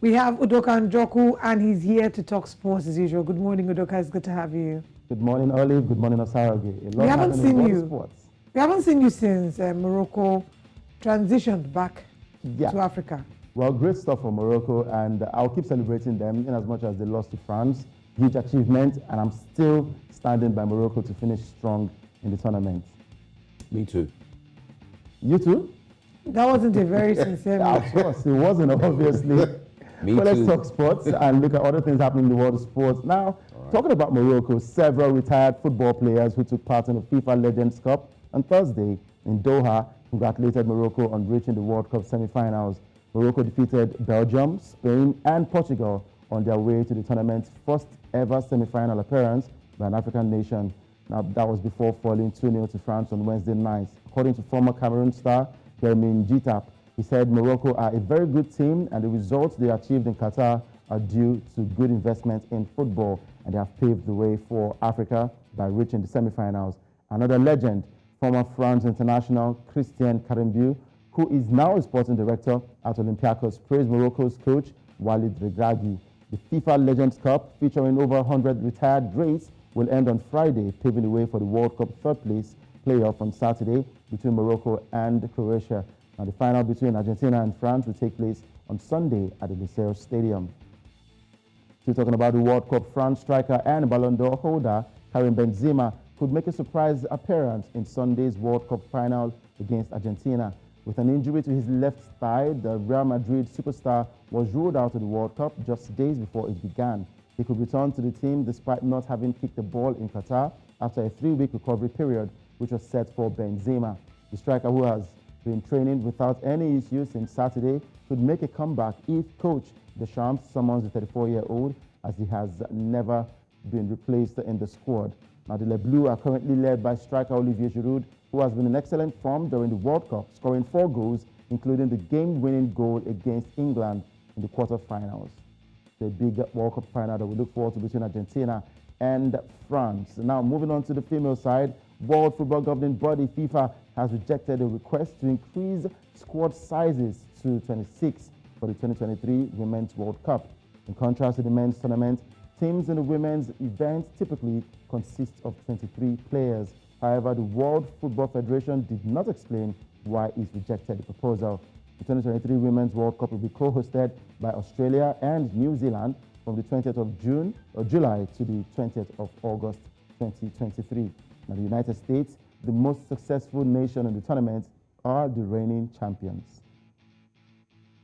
We have Udoka Njoku, and he's here to talk sports as usual. Good morning, Udoka. It's good to have you. Good morning, Olive. Good morning, Osarage. We haven't seen you. Sports. We haven't seen you since Morocco transitioned back to Africa. Well, great stuff for Morocco, and I'll keep celebrating them in as much as they lost to France. Huge achievement, and I'm still standing by Morocco to finish strong in the tournament. Me too. You too? That wasn't a very sincere Of course, it wasn't, obviously. Me But let's too. talk sports and look at other things happening in the world of sports. Now, talking about Morocco, several retired football players who took part in the FIFA Legends Cup on Thursday in Doha congratulated Morocco on reaching the World Cup semi-finals. Morocco defeated Belgium, Spain, and Portugal on their way to the tournament's first ever semi-final appearance by an African nation. Now, that was before falling 2-0 to France on Wednesday night. According to former Cameroon star Karim Benzema, he said Morocco are a very good team and the results they achieved in Qatar are due to good investment in football, and they have paved the way for Africa by reaching the semi-finals. Another legend, former France international Christian Karim, who is now a sporting director at Olympiacos, praised Morocco's coach Walid Regragui. The FIFA Legends Cup, featuring over 100 retired greats, will end on Friday, paving the way for the World Cup third place playoff on Saturday between Morocco and Croatia. Now, the final between Argentina and France will take place on Sunday at the Lusail Stadium. Still talking about the World Cup, France striker and Ballon d'Or holder Karim Benzema could make a surprise appearance in Sunday's World Cup final against Argentina. With an injury to his left thigh, the Real Madrid superstar was ruled out of the World Cup just days before it began. He could return to the team despite not having kicked the ball in Qatar after a 3-week recovery period, which was set for Benzema. The striker, who has been training without any issues since Saturday, could make a comeback if coach Deschamps summons the 34-year-old, as he has never been replaced in the squad. Now, the Les Bleus are currently led by striker Olivier Giroud, who has been in excellent form during the World Cup, scoring 4 goals, including the game-winning goal against England in the quarterfinals. The big World Cup final that we look forward to between Argentina and France. Now, moving on to the female side, World Football Governing Body FIFA has rejected a request to increase squad sizes to 26 for the 2023 Women's World Cup. In contrast to the men's tournament, teams in the women's event typically consist of 23 players. However, the World Football Federation did not explain why it rejected the proposal. The 2023 Women's World Cup will be co-hosted by Australia and New Zealand from the 20th of July to the 20th of August 2023. Now, the United States, the most successful nation in the tournament, are the reigning champions.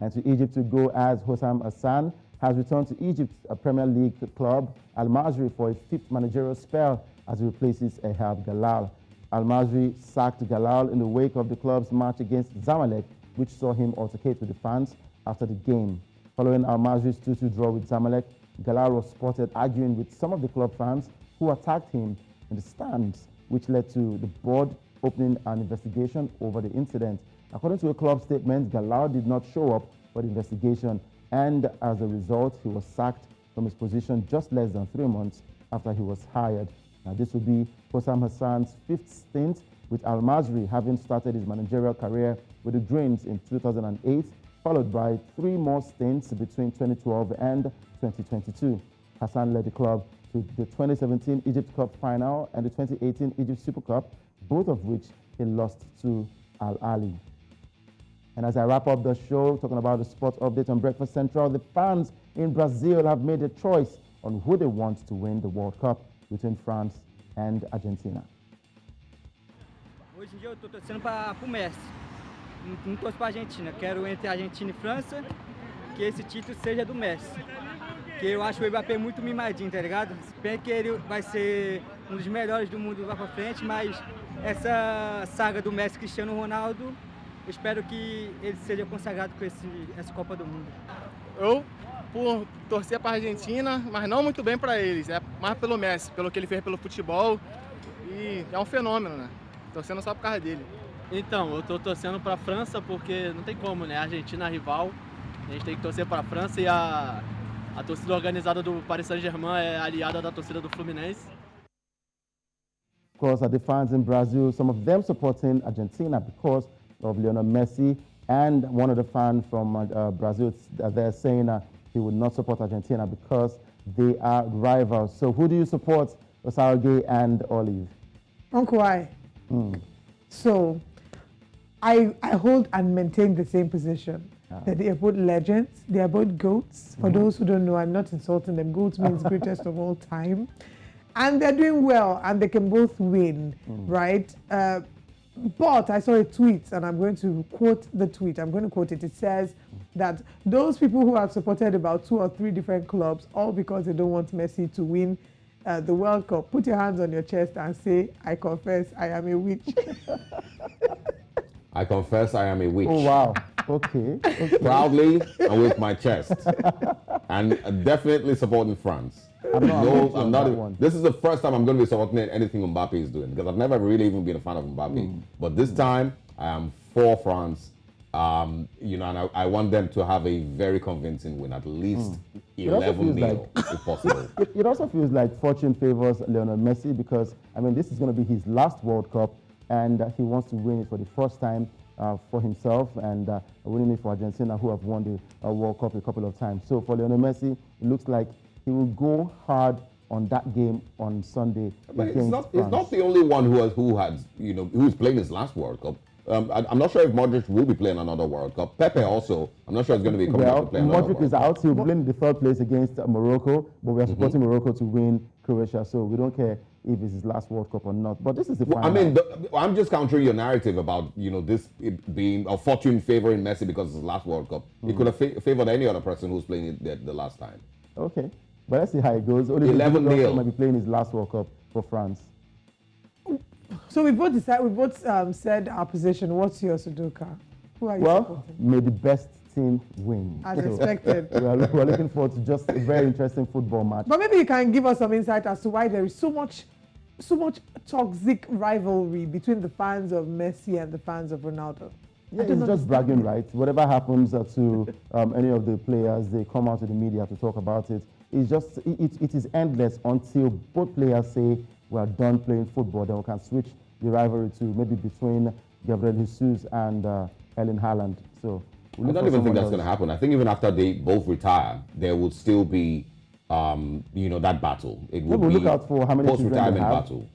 And to Egypt to go, as Hossam Hassan has returned to Egypt's Premier League club Al Masry for a 5th managerial spell as he replaces Ehab Galal. Al Masry sacked Galal in the wake of the club's match against Zamalek, which saw him altercate with the fans after the game. Following Al Masry's 2-2 draw with Zamalek, Galal was spotted arguing with some of the club fans who attacked him in the stands, which led to the board opening an investigation over the incident. According to a club statement, Galal did not show up for the investigation, and as a result, he was sacked from his position just less than 3 months after he was hired. Now, this will be Hossam Hassan's 5th stint with Al Masry, having started his managerial career with the Greens in 2008, followed by 3 more stints between 2012 and 2022. Hassan led the club to the 2017 Egypt Cup final and the 2018 Egypt Super Cup, both of which he lost to Al Ahly. And as I wrap up the show, talking about the sports update on Breakfast Central, the fans in Brazil have made a choice on who they want to win the World Cup between France and Argentina. Hoje em dia eu estou torcendo para o Messi, não torço para a Argentina, quero entre Argentina e França que esse título seja do Messi, que eu acho o Mbappé muito mimadinho, tá ligado? Se bem que ele vai ser um dos melhores do mundo lá para frente, mas essa saga do Messi Cristiano Ronaldo, eu espero que ele seja consagrado com essa Copa do Mundo. Eu, por torcer para a Argentina, mas não muito bem para eles, é mais pelo Messi, pelo que ele fez pelo futebol, e é um fenômeno, né? Torcendo só por causa dele. Então, eu tô torcendo para a França porque não tem como, né? A Argentina é rival, a gente tem que torcer para a França e a torcida organizada do Paris Saint-Germain é aliada da torcida do Fluminense. Of course, are the fans in Brazil, some of them supporting Argentina because of Lionel Messi, and one of the fans from Brazil, they're saying he would not support Argentina because they are rivals. So who do you support, Osarage and Olive? Uncle I. So I hold and maintain the same position. That they are both legends, they are both GOATs. For those who don't know, I'm not insulting them. GOATs means greatest of all time. And they're doing well, and they can both win, right? But I saw a tweet, and I'm going to quote the tweet. I'm going to quote it. It says that those people who have supported about 2 or 3 different clubs, all because they don't want Messi to win the World Cup, put your hands on your chest and say, I confess I am a witch. I confess I am a witch. Oh, wow. Okay. Proudly and with my chest. And definitely supporting France. I'm not this is the first time I'm going to be supporting anything Mbappe is doing, because I've never really even been a fan of Mbappe. But this time, I am for France. And I want them to have a very convincing win, at least 11-0, if possible. It also feels like fortune favors Lionel Messi because, this is going to be his last World Cup, and he wants to win it for the first time for himself and winning it for Argentina, who have won the World Cup a couple of times. So for Lionel Messi, it looks like he will go hard on that game on Sunday. But it's not the only one who's playing his last World Cup. I'm not sure if Modric will be playing another World Cup. Pepe also, I'm not sure he's going to be coming out to play another Modric is out. He'll play in the 3rd place against Morocco, but we are supporting Morocco to win Croatia, so we don't care if it's his last World Cup or not. But this is the final. I'm just countering your narrative about this being a fortune favoring Messi because it's his last World Cup. He could have favored any other person who's playing it the last time. Okay, but let's see how it goes. 11-0. Might be playing his last World Cup for France. So we both said our position. What's your Sudoka? Who are you supporting? May the best team win. As expected. We're looking forward to just a very interesting football match. But maybe you can give us some insight as to why there is so much toxic rivalry between the fans of Messi and the fans of Ronaldo. Yeah, it's just bragging rights. Whatever happens to any of the players, they come out to the media to talk about it. It's just, it is endless until both players say, we are done playing football, then we can switch the rivalry to maybe between Gabriel Jesus and Erling Haaland. So I don't even think that's going to happen. I think even after they both retire, there will still be, that battle. It will be look out for how many post-retirement battle.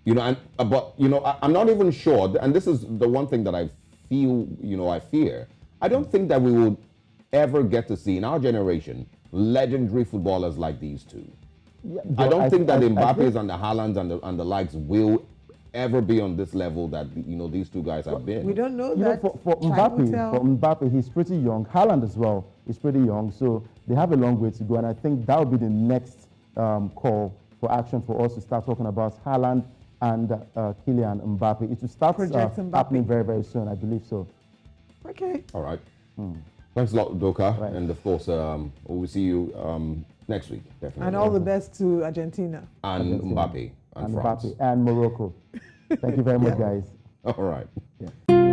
I'm not even sure, and this is the one thing that I feel, I fear. I don't think that we will ever get to see in our generation legendary footballers like these two. Yeah, I don't think that the Mbappes and the Haalands and the likes will ever be on this level that these two guys have been. We don't know that. For Mbappe, he's pretty young. Haaland as well is pretty young, so they have a long way to go. And I think that will be the next call for action for us to start talking about Haaland and Kylian Mbappe. It will start happening very, very soon, I believe so. Okay. All right. Thanks a lot, Doka. Right. And of course, we'll see you next week, definitely. And all the best to Argentina. And Mbappe. And France. Mbappe and Morocco. Thank you very much, guys. All right. Yeah.